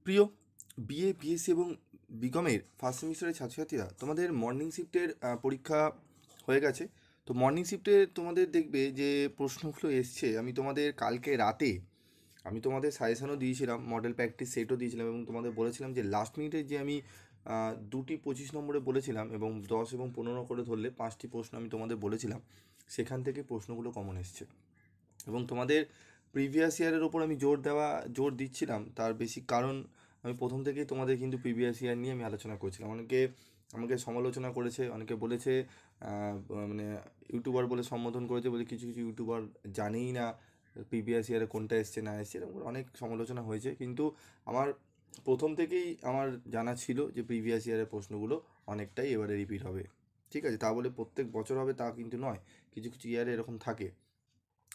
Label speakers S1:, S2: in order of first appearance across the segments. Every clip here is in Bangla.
S1: প্রিয় বিএ বিএসসি এবং বিকমের ফার্স্ট সেমিস্টারের ছাত্রছাত্রীরা, তোমাদের মর্নিং শিফটের পরীক্ষা হয়ে গেছে। তো মর্নিং শিফটে তোমাদের দেখবে যে প্রশ্নগুলো এসছে, আমি তোমাদের কালকে রাতে আমি তোমাদের সাজেশনও দিয়েছিলাম, মডেল প্র্যাকটিস সেটও দিয়েছিলাম এবং তোমাদের বলেছিলাম যে লাস্ট মিনিটে যে আমি দুটি 25 নম্বরে বলেছিলাম এবং 10 এবং 15 করে ধরলে 5টি প্রশ্ন আমি তোমাদের বলেছিলাম, সেখান থেকে প্রশ্নগুলো কমন এসছে। এবং তোমাদের প্রিভিয়াস ইয়ারের ওপর আমি জোর দিচ্ছিলাম, তার বেসিক কারণ আমি প্রথম থেকেই তোমাদের কিন্তু প্রিভিয়াস ইয়ার নিয়ে আমি আলোচনা করছিলাম। অনেকে আমাকে সমালোচনা করেছে, অনেকে বলেছে মানে ইউটিউবার বলে সম্বোধন করেছে, বলে কিছু কিছু ইউটিউবার জানেই না প্রিভিয়াস ইয়ারে কোনটা এসছে না এসছে, এরকম করে অনেক সমালোচনা হয়েছে। কিন্তু আমার প্রথম থেকেই আমার জানা ছিল যে প্রিভিয়াস ইয়ারের প্রশ্নগুলো অনেকটাই এবারে রিপিট হবে। ঠিক আছে, তা বলে প্রত্যেক বছর হবে তা কিন্তু নয়, কিছু কিছু ইয়ারে এরকম থাকে।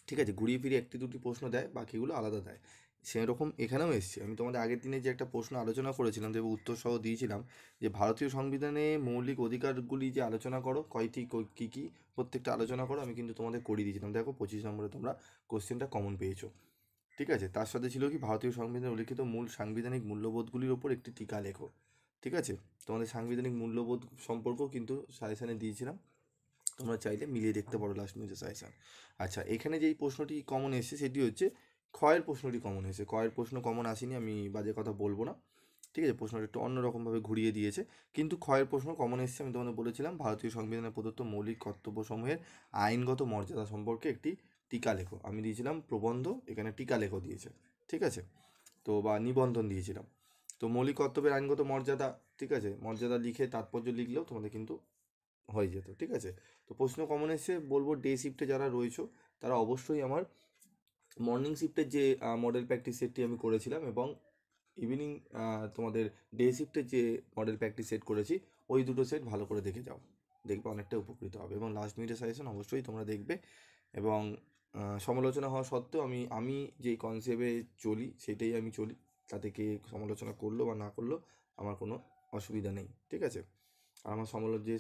S1: ঠিক আছে, ঘুরিয়ে ফিরিয়ে একটি দুটি প্রশ্ন দেয়, বাকিগুলো আলাদা দেয়। সেরকম এখানেও এসছে। আমি তোমাদের আগের দিনে যে একটা প্রশ্ন আলোচনা করেছিলাম, যে উত্তর সহ দিয়েছিলাম, যে ভারতীয় সংবিধানে মৌলিক অধিকারগুলি যে আলোচনা করো, কয়টি কী কী প্রত্যেকটা আলোচনা করো, আমি কিন্তু তোমাদের করিয়ে দিয়েছিলাম। দেখো 25 নম্বরে তোমরা কোশ্চেনটা কমন পেয়েছো। ঠিক আছে, তার সাথে ছিল কি, ভারতীয় সংবিধানে উল্লিখিত মূল সাংবিধানিক মূল্যবোধগুলির ওপর একটি টিকা লেখো। ঠিক আছে, তোমাদের সাংবিধানিক মূল্যবোধ সম্পর্কেও কিন্তু সাজেশানে দিয়েছিলাম, তোমরা চাইলে মিলিয়ে দেখতে পারো লাস্ট মিনিটের সাজেশান। আচ্ছা, এখানে যেই প্রশ্নটি কমন এসেছে সেটি হচ্ছে ক্ষয়ের প্রশ্নটি কমন এসেছে। ক্ষয়ের প্রশ্ন কমন আসেনি, আমি বাজে কথা বলবো না। ঠিক আছে, প্রশ্নটা একটু অন্যরকমভাবে ঘুরিয়ে দিয়েছে, কিন্তু ক্ষয়ের প্রশ্ন কমন এসেছে। আমি তোমাদের বলেছিলাম ভারতীয় সংবিধানে প্রদত্ত মৌলিক কর্তব্যসমূহের আইনগত মর্যাদা সম্পর্কে একটি টিকা লেখো। আমি দিয়েছিলাম প্রবন্ধ, এখানে টিকা লেখো দিয়েছে। ঠিক আছে, তো বা নিবন্ধন দিয়েছিলাম। তো মৌলিক কর্তব্যের আইনগত মর্যাদা, ঠিক আছে, মর্যাদা লিখে তাৎপর্য লিখলেও তোমাদের কিন্তু হয়ে যেত। ঠিক আছে, তো প্রশ্ন কমন এসে বলবো ডে শিফটে যারা রয়েছো তারা অবশ্যই আমার মর্নিং শিফটের যে মডেল প্র্যাকটিস সেটটি আমি করেছিলাম এবং ইভিনিং তোমাদের ডে শিফটের যে মডেল প্র্যাকটিস সেট করেছি, ওই দুটো সেট ভালো করে দেখে যাও, দেখবে অনেকটা উপকৃত হবে। এবং লাস্ট মিনিটের সাজেশন অবশ্যই তোমরা দেখবে। এবং সমালোচনা হওয়া সত্ত্বেও আমি যেই কনসেপ্টে চলি সেটাই আমি চলি, তাতে কে সমালোচনা করলো বা না করলো আমার কোনো অসুবিধা নেই। ঠিক আছে, আর আমার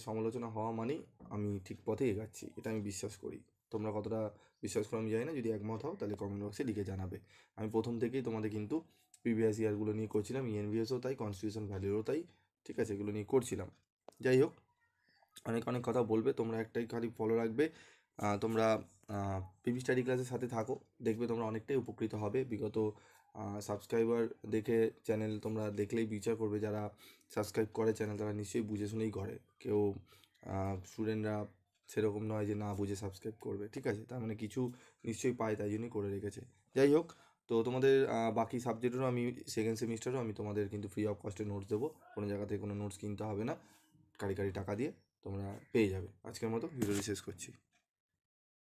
S1: সমালোচনা হওয়া মানেই আমি ঠিক পথে এগাচ্ছি, এটা আমি বিশ্বাস করি। তোমরা কতটা বিশ্বাস করো আমি জানি না, যদি একমত হও তাহলে কমেন্ট বক্সে লিখে জানাবে। আমি প্রথম থেকেই তোমাদের কিন্তু প্রিভিয়াস ইয়ারগুলো নিয়ে করছিলাম, ইএনভিএসও তাই, কনস্টিটিউশন ভ্যালিউরও তাই। ঠিক আছে, এগুলো নিয়ে করছিলাম। যাই হোক, অনেক অনেক কথা বলবে, তোমরা একটাই খালি ফলো রাখবে, তোমরা পিভি স্টাডি ক্লাসের সাথে থাকো, দেখবে তোমরা অনেকটাই উপকৃত হবে। বিগত সাবস্ক্রাইবার দেখে চ্যানেল তোমরা দেখলেই বিচার করবে, যারা সাবস্ক্রাইব করে চ্যানেল তারা নিশ্চয়ই বুঝে শুনেই করে। কেউ স্টুডেন্টরা সেরকম নয় যে না বুঝে সাবস্ক্রাইব করবে। ঠিক আছে, তার মানে কিছু নিশ্চয়ই পায়, তাই জন্যই করে রেখেছে। যাই হোক, তো তোমাদের বাকি সাবজেক্টেরও আমি সেকেন্ড সেমিস্টারও আমি তোমাদের কিন্তু ফ্রি অফ কস্টে নোটস দেবো, কোনো জায়গা থেকে কোনো নোটস কিনতে হবে না, কারি টাকা দিয়ে তোমরা পেয়ে যাবে। আজকের মতো ভিডিওটি শেষ করছি।